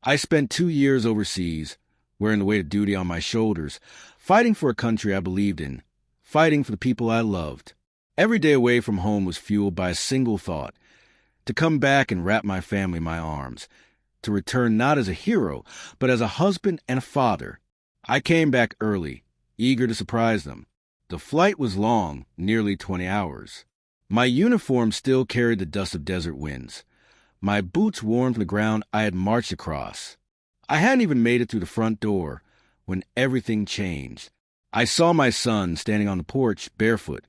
I spent 2 years overseas, wearing the weight of duty on my shoulders, fighting for a country I believed in, fighting for the people I loved. Every day away from home was fueled by a single thought: to come back and wrap my family in my arms, to return not as a hero, but as a husband and a father. I came back early, eager to surprise them. The flight was long, nearly 20 hours. My uniform still carried the dust of desert winds. My boots warm from the ground I had marched across. I hadn't even made it through the front door when everything changed. I saw my son standing on the porch, barefoot,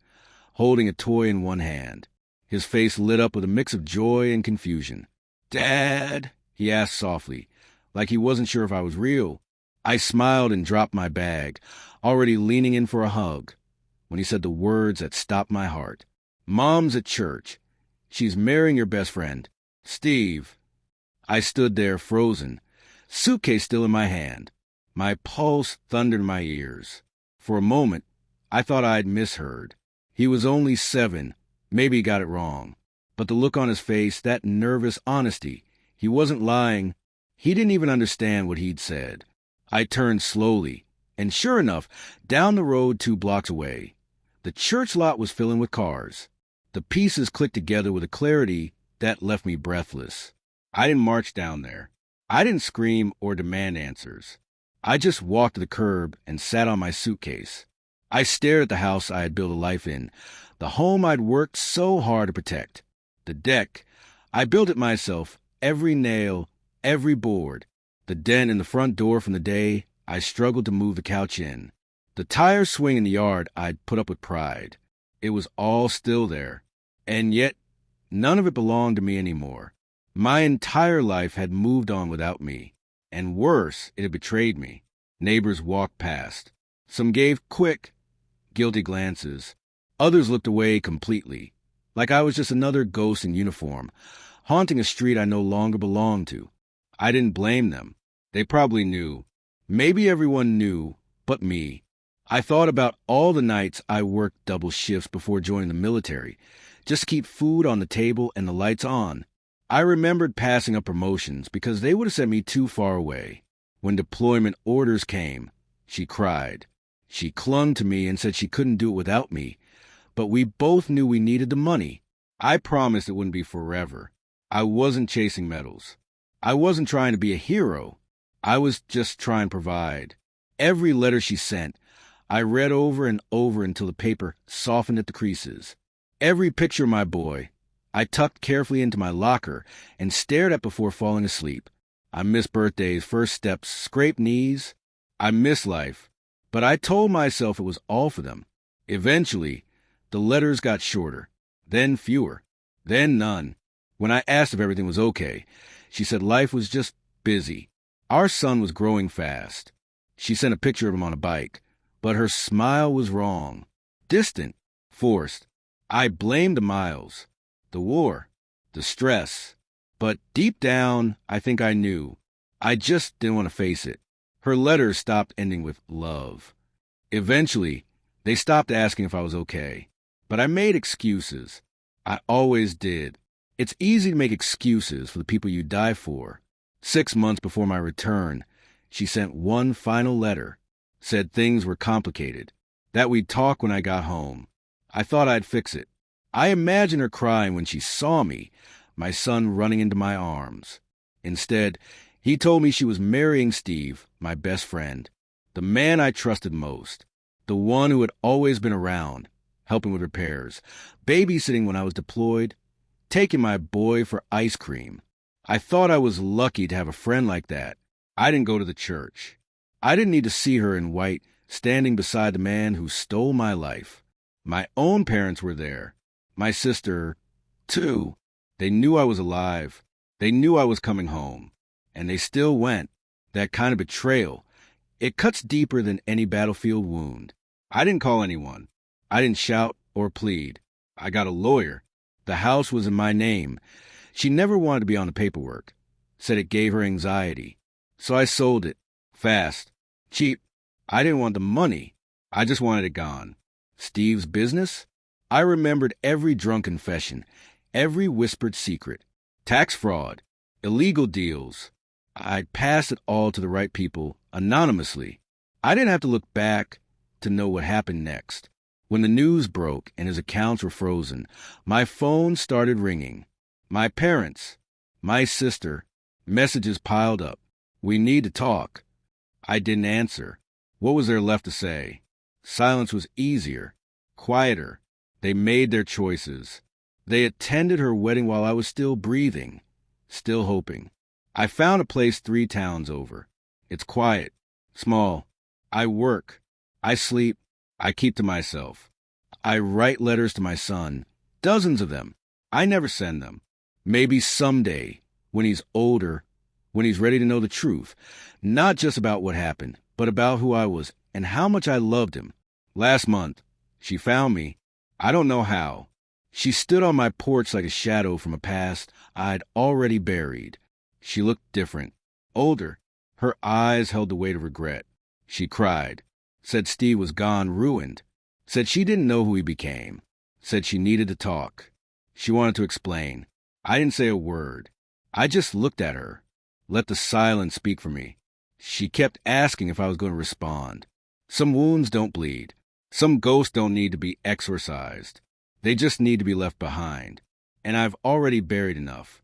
holding a toy in one hand. His face lit up with a mix of joy and confusion. "Dad?" he asked softly, like he wasn't sure if I was real. I smiled and dropped my bag, already leaning in for a hug, when he said the words that stopped my heart. "Mom's at church. She's marrying your best friend, Steve." I stood there frozen, suitcase still in my hand. My pulse thundered in my ears. For a moment, I thought I'd misheard. He was only 7. Maybe he got it wrong. But the look on his face, that nervous honesty, he wasn't lying. He didn't even understand what he'd said. I turned slowly, and sure enough, down the road 2 blocks away, the church lot was filling with cars. The pieces clicked together with a clarity that left me breathless. I didn't march down there. I didn't scream or demand answers. I just walked to the curb and sat on my suitcase. I stared at the house I had built a life in, the home I'd worked so hard to protect. The deck, I built it myself, every nail, every board. The dent in the front door from the day I struggled to move the couch in. The tire swing in the yard I'd put up with pride. It was all still there. And yet, none of it belonged to me anymore. My entire life had moved on without me. And worse, it had betrayed me. Neighbors walked past. Some gave quick, guilty glances. Others looked away completely, like I was just another ghost in uniform, haunting a street I no longer belonged to. I didn't blame them. They probably knew. Maybe everyone knew, but me. I thought about all the nights I worked double shifts before joining the military, just to keep food on the table and the lights on. I remembered passing up promotions because they would have sent me too far away. When deployment orders came, she cried. She clung to me and said she couldn't do it without me, but we both knew we needed the money. I promised it wouldn't be forever. I wasn't chasing medals. I wasn't trying to be a hero. I was just trying to provide. Every letter she sent, I read over and over until the paper softened at the creases. Every picture of my boy, I tucked carefully into my locker and stared at before falling asleep. I missed birthdays, first steps, scraped knees. I missed life, but I told myself it was all for them. Eventually, the letters got shorter, then fewer, then none. When I asked if everything was okay, she said life was just busy. Our son was growing fast. She sent a picture of him on a bike, but her smile was wrong, distant, forced. I blamed the miles, the war, the stress. But deep down, I think I knew. I just didn't want to face it. Her letters stopped ending with love. Eventually, they stopped asking if I was okay. But I made excuses. I always did. It's easy to make excuses for the people you die for. 6 months before my return, she sent one final letter, said things were complicated, that we'd talk when I got home. I thought I'd fix it. I imagined her crying when she saw me, my son running into my arms. Instead, he told me she was marrying Steve, my best friend, the man I trusted most, the one who had always been around, helping with repairs, babysitting when I was deployed, taking my boy for ice cream. I thought I was lucky to have a friend like that. I didn't go to the church. I didn't need to see her in white, standing beside the man who stole my life. My own parents were there. My sister, too. They knew I was alive. They knew I was coming home. And they still went. That kind of betrayal, it cuts deeper than any battlefield wound. I didn't call anyone. I didn't shout or plead. I got a lawyer. The house was in my name. She never wanted to be on the paperwork. Said it gave her anxiety. So I sold it. Fast. Cheap. I didn't want the money. I just wanted it gone. Steve's business? I remembered every drunk confession, every whispered secret. Tax fraud. Illegal deals. I'd passed it all to the right people, anonymously. I didn't have to look back to know what happened next. When the news broke and his accounts were frozen, my phone started ringing. My parents, my sister, messages piled up. "We need to talk." I didn't answer. What was there left to say? Silence was easier, quieter. They made their choices. They attended her wedding while I was still breathing, still hoping. I found a place 3 towns over. It's quiet, small. I work. I sleep. I keep to myself. I write letters to my son, dozens of them. I never send them. Maybe someday, when he's older, when he's ready to know the truth, not just about what happened, but about who I was and how much I loved him. Last month, she found me. I don't know how. She stood on my porch like a shadow from a past I'd already buried. She looked different, older. Her eyes held the weight of regret. She cried, said Steve was gone, ruined, said she didn't know who he became, said she needed to talk. She wanted to explain. I didn't say a word. I just looked at her, let the silence speak for me. She kept asking if I was going to respond. Some wounds don't bleed. Some ghosts don't need to be exorcised. They just need to be left behind. And I've already buried enough.